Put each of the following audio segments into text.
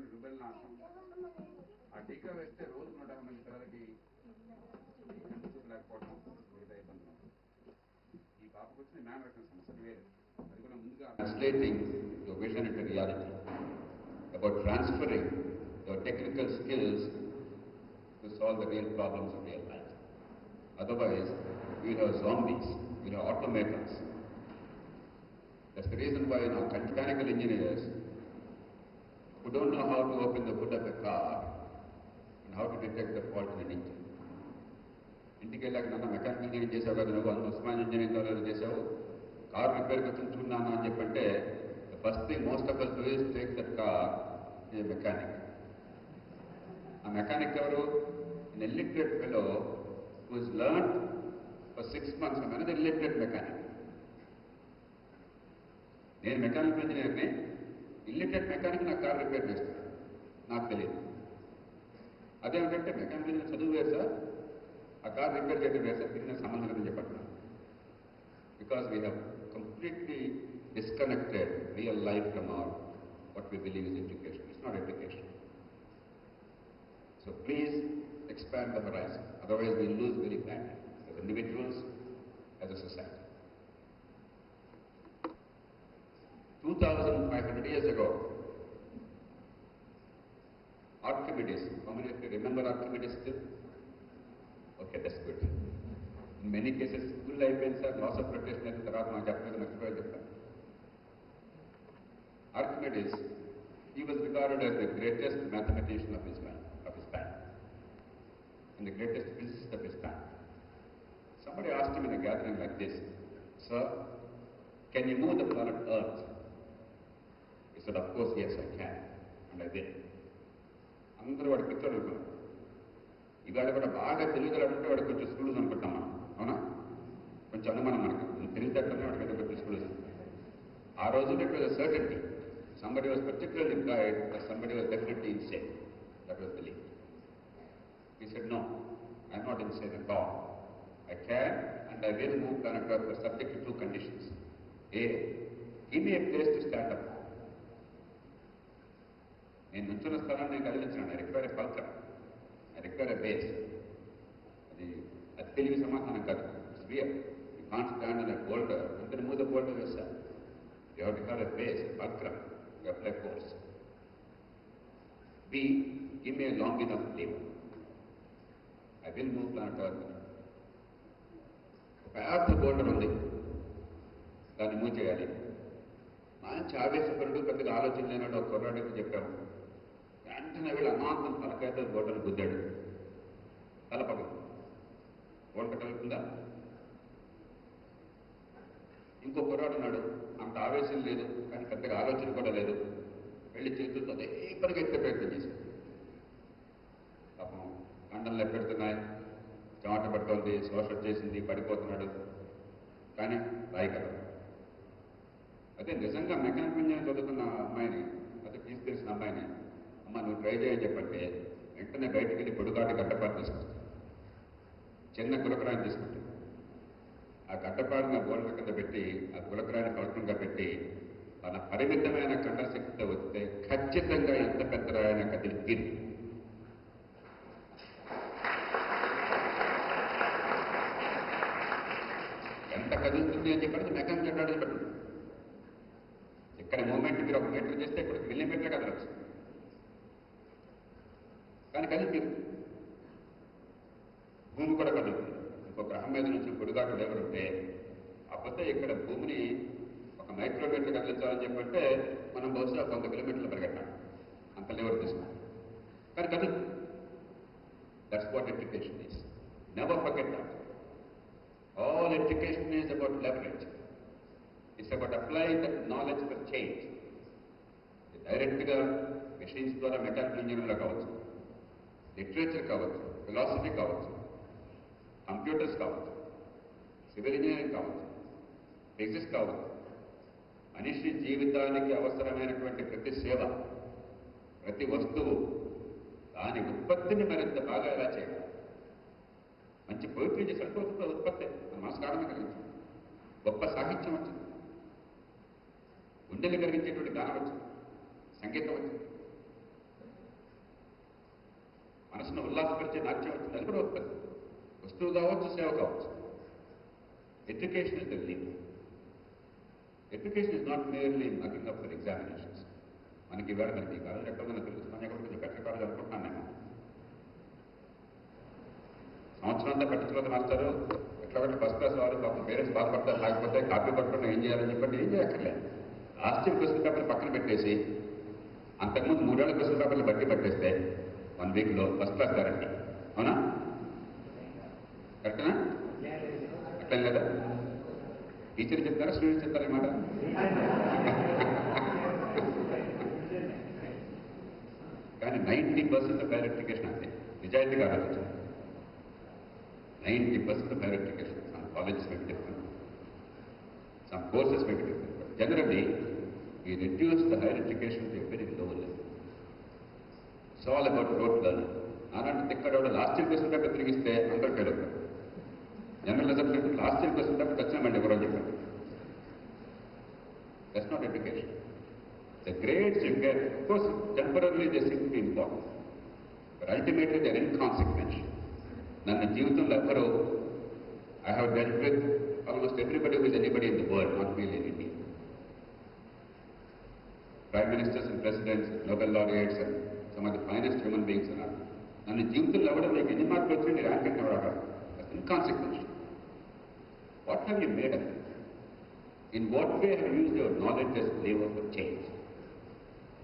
రూపాయలు రూపాయలు నాశనం. ఆ టీకా వేస్తే రోజు 150 మంది పిల్లలకి కంటి చూపు లేకపోవడం మిగతా ఇబ్బందులు. ఈ పాపకు వచ్చిన జ్ఞాన రకం సమస్య వేరు. అది కూడా ముందుగా translating your vision into reality, about transferring your technical skills to solve the real problems of real life. Otherwise, we will have zombies, we will have automatons. That's the reason why now mechanical engineers who don't know how to open the hood of a car and how to detect the fault in an engine. ఇంటికి వెళ్ళాక నన్ను mechanical engineering చేసావు కదా, నువ్వు Osman engineering college చేసావు, car రిపేర్కి వచ్చి చూస్తున్నాను అని చెప్పంటే the first thing most of us do is take that car to a mechanic. ఆ మెకానిక్ ఎవరు? An illiterate fellow who has learned for 6 months from another illiterate mechanic. నేను మెకానికల్ ఇంజనీర్ని, ఇల్లిటరేట్ మెకానిక్ నా car repair చేస్తున్నాను, నాకు తెలియదు. అదేమిటంటే mechanical engineer చదువు వేరు సార్, ఆ కార్ రిపేర్ చేయడం వేరు సార్, దీనికి సంబంధం లేదని చెప్పంటున్నాను. Because we have completely disconnected real life from our what we believe is education. It's not education. So please expand the horizon, otherwise we lose very badly as individuals, as a society. 2,500 years ago, Archimedes, how many of you remember Archimedes still? Okay, that's good. In many cases, school life ends up loss of rotation at the taraf ma chapter the next chapter. Archimedes, he was regarded as the greatest mathematician of his time. And the greatest physicist of his time. Somebody asked him in a gathering like this, "Sir, can you move the planet Earth?" He said, "Of course, yes, I can." And I did. అందరూ వాడు పిచ్చోడు అనుకున్నాం. ఇవాళ కూడా బాగా తెలియగలంటే వాడు కొంచెం school అనుకుంటాం మనం, అవునా? కొంచెం అనుమానం మనకు తెలియదట్టనే వాడికైతే కొంచెం స్కూల్. ఆ రోజుల్లో it was a certainty. Somebody was particularly bright, or somebody was definitely insane. That was belief. He said, "No, I'm not insane at all. I can and I will move planet Earth, but subject to 2 conditions. A, give me a place to stand up. నేను నుంచున్న స్థలాన్ని నేను కదిలించాను. I require a fulcrum. I require a base." అది తెలివి సమాధానం కాదు. It's real. You can't stand on a boulder and then move the boulder yourself. You have to have a base, a fulcrum. You apply force. B, give me a long enough lever. I will move planet Earth. ఒక earth bolder ఉంది, దాన్ని move చేయాలి. మంచి ఆవేశపరుడు, పెద్దగా ఆలోచన లేనాడు ఒక కుర్రాడికి చెప్పాము. వెంటనే వీళ్ళు అమాంతం తలకాయతో బోల్డర్ని గుద్దాడు. తల పగలు బోల్డర్ కలుగుతుందా? ఇంకో కుర్రాడు ఉన్నాడు, అంత ఆవేశం లేదు కానీ పెద్దగా ఆలోచన కూడా లేదు. వెళ్ళి చేతులతో అదే పనిగా ఎత్తే ప్రయత్నం చేశాడు. పాపం కండలు పెడుతున్నాయి, చెమట పడుతోంది, శ్వాస వచ్చేసింది, పడిపోతున్నాడు. కానీ రాయి కదా. అదే నిజంగా మెకానికల్ ఇంజనీరింగ్ చదువుతున్న అమ్మాయిని, అదే తీసుకెళ్ళిన అమ్మాయిని, "అమ్మ నువ్వు ట్రై చేయని" చెప్పంటే వెంటనే బయటికి వెళ్ళి పొడుగాటి గడ్డపాటు తీసుకుంటుంది. చిన్న గులకరాన్ని తీసుకుంటుంది. ఆ గడ్డపాటుని ఆ బోల్డర్ కింద పెట్టి, ఆ గులకరాన్ని పలకంగా పెట్టి తన పరిమితమైన కండశక్తితో వస్తే ఖచ్చితంగా ఎంత పెద్ద రాయన కదిలి తీరు. ఎంత కదులుతుంది అని చెప్పండి మెకానికల్ అడ్వాంటేజ్ పెట్టండి. ఇక్కడ మూమెంట్ మీరు 1 మీటర్ చేస్తే ఇక్కడ మిల్లీమీటర్ కదలచ్చు, కానీ కదిలి తీరు. భూమి కూడా కదులుతుంది. ఇంకో గ్రహం మీద నుంచి పొడుగాటు లేవర్ ఉంటే కాకపోతే ఇక్కడ భూమిని 1 మైక్రోమీటర్ కదిలించాలని చెప్పంటే మనం బహుశా 100 కిలోమీటర్లు పరిగెట్టాలి, అంత లేవర్ తీసుకుంటాం. కానీ కదులుతుంది. That's what education is. Never forget that. All education is about leverage. It's about applying that knowledge for change. డైరెక్ట్గా మెషిన్స్ ద్వారా మెకానికల్ ఇంజనీరింగ్లో కావచ్చు, లిటరేచర్ కావచ్చు, ఫిలాసఫీ కావచ్చు, కంప్యూటర్స్ కావచ్చు, సివిల్ ఇంజనీరింగ్ కావచ్చు, ఫిజిక్స్ కావచ్చు. మనిషి జీవితానికి అవసరమైనటువంటి ప్రతి సేవ, ప్రతి వస్తువు, దాని ఉత్పత్తిని మరింత బాగా ఎలా చేయాలి. మంచి పోయిటరీ చేసి అనుకోవచ్చు, ఉత్పత్తి మన మనసుకు ఆనందం కలిగించింది. గొప్ప సాహిత్యం వచ్చింది, గుండెలు కలిగించేటువంటి గానం వచ్చింది, సంగీతం వచ్చింది. మనసును ఉల్లాసపరిచే నాట్యం వచ్చింది, అది కూడా ఉత్పత్తి. వస్తువు కావచ్చు, సేవ కావచ్చు. Education is the link. Education is not merely nothing up for examinations. మనకి ఇవాళ మనకి ఈ కాలేజ్ ఎక్కడ ఉందో తెలుస్తుంది, ఎక్కడ కొంచెం బెటర్ కాలేజ్ అనుకుంటున్నాను నేను. సంవత్సరం అంతా పట్టించుకోవద్దు మాస్టారు, ఎట్లా ఫస్ట్ క్లాస్ వాళ్ళు పాపం పేరెంట్స్ బాధపడతారు, లేకపోతే కాపీ పట్టుకుని ఏం చేయాలని చెప్పండి, ఏం చేయక్కర్లేదు. లాస్ట్ ఇయర్ క్వశ్చన్ పేపర్లు పక్కన పెట్టేసి అంతకుముందు 3 ఏళ్ల క్వశ్చన్ పేపర్లు బట్టి పట్టేస్తే 1 వీక్లో ఫస్ట్ క్లాస్ గ్యారంటీ. అవునా? కరెక్టనా? అట్లేం లేదా? టీచర్ చెప్తారా, స్టూడెంట్స్ చెప్తారా ఈ మాట? కానీ 90% హైయర్ ఎడ్యుకేషన్ అంతే. నిజాయితీగా ఆలోచించాలి. 90% higher education. Some colleges may be different, some courses may be different, but generally we reduce the higher education to a very low level. It's all about rote learning. Anand Tikkada last year question paper తిరిగిస్తే అందరూ fail అవుతారు. General assembly last year question paper వచ్చినామండి ఎవరో చెప్పండి. That's not education. The grades you get, of course, temporarily they seem to be important, but ultimately they are inconsequential. నన్ను జీవితంలో ఎవ్వరూ I have dealt with almost everybody with anybody in the world, not only in India. Prime ministers and presidents, Nobel laureates and some of the finest human beings అన్నారు. నన్ను జీవితంలో ఎవడో మీకు ఎన్ని మార్కులు వచ్చింది ర్యాంక్ అంటే ఎవరు inconsequential. What have you made up? In what way have used your knowledge as lever for change?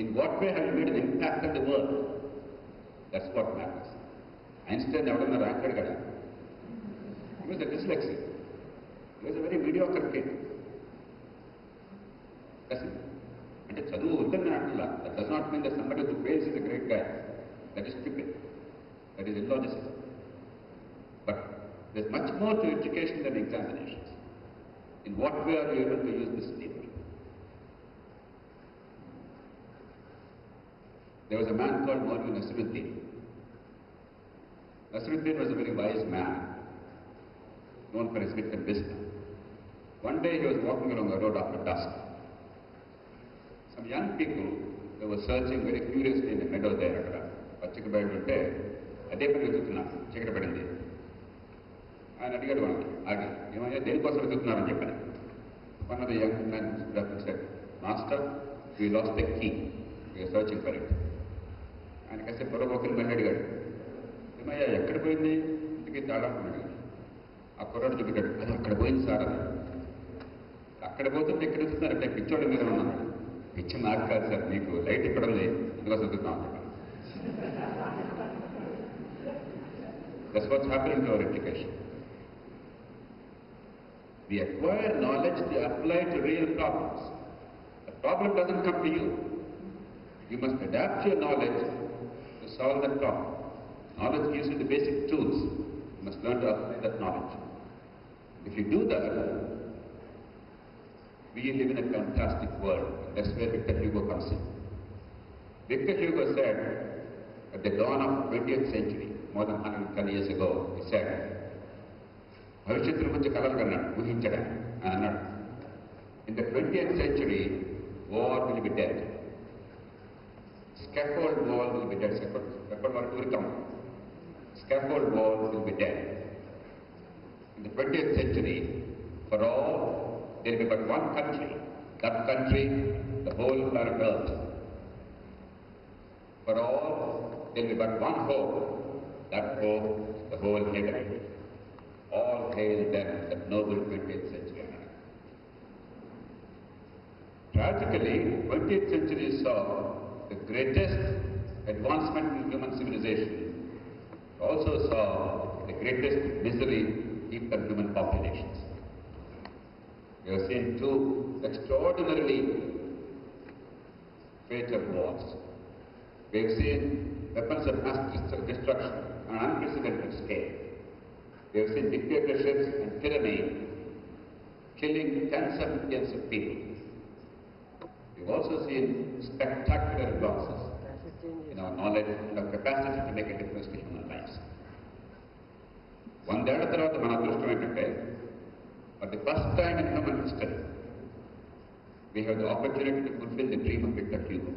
In what way have you made an impact on the world? That's what matters. Einstein ఎవడన్నా rank అడిగాడు? He was a dyslexic. He was a very mediocre kid. That's it. అంటే చదువు వద్దని అంటున్నా. That does not mean that somebody who fails is a great guy. That is stupid. That is illogical. But there's much more to education than examinations. In what way are you able to use this lever? There was a man called Maulvi Nasruddin. Nasruddin was a very wise man, known for his wit and wisdom. One day he was walking along the road after dusk. Some young people, they were searching very furiously in the meadow there. పచ్చిక బయట ఉంటే అదే పని వెతుకుతున్నారు, చీకటి పడింది. ఆయన అడిగాడు వాళ్ళని, ఆగి ఏమయ్యా దేనికోసం వెతుకుతున్నారని చెప్పాను. One of the young men stood up and said, "Master, we lost the key. We are searching for it." ఆయన కాసేపు పొరపోకలు మళ్ళీ అడిగాడు, ఏమయ్యా ఎక్కడ పోయింది? ఇంటికి తాళం అడిగాడు. ఆ కుర్రాడు చూపించాడు, అది అక్కడ పోయింది సార్ అని. అక్కడ పోతుంటే ఎక్కడ వెతుకుతున్నారంటే పిచ్చోడి మీద ఉన్నాడు. పిచ్చి నాకు కాదు సార్, మీకు లైట్ ఇక్కడ ఉంది, అందుకోసం వెతుకుతున్నాం చెప్పాను. That's what's happening to our education. We acquire knowledge to apply to real problems. The problem doesn't come to you. You must adapt your knowledge to solve that problem. Knowledge gives you the basic tools. You must learn to apply that knowledge. If you do that, we live in a fantastic world. That's where Victor Hugo comes in. Victor Hugo said, at the dawn of the 20th century, more than 110 years ago, he said, భవిష్యత్తుల గురించి కలలు కన్నాడు, ఊహించడం అని అన్నాడు. In the 20th century, war will be dead. Scaffold wall will be dead. Scaffold wall tourism. Scaffold wall will be dead. In the 20th century, for all, there will be but one country. That country, the whole planet Earth. For all, there will be but one hope. That hope, the whole heaven. All hail them, that noble 20th century. Tragically, 20th century saw the greatest advancement in human civilization. Also saw the greatest misery heaped on human populations. We have seen two extraordinarily fatal wars. We have seen weapons of mass destruction on an unprecedented scale. We have seen dictatorships and tyranny killing tens of millions of people. We've also seen spectacular advances in our knowledge and our capacity to make a difference to human lives. 100 ఏళ్ల తర్వాత మన అదృష్టం ఏంటంటే, for the first time in human history, we have the opportunity to fulfill the dream of Victor Hugo.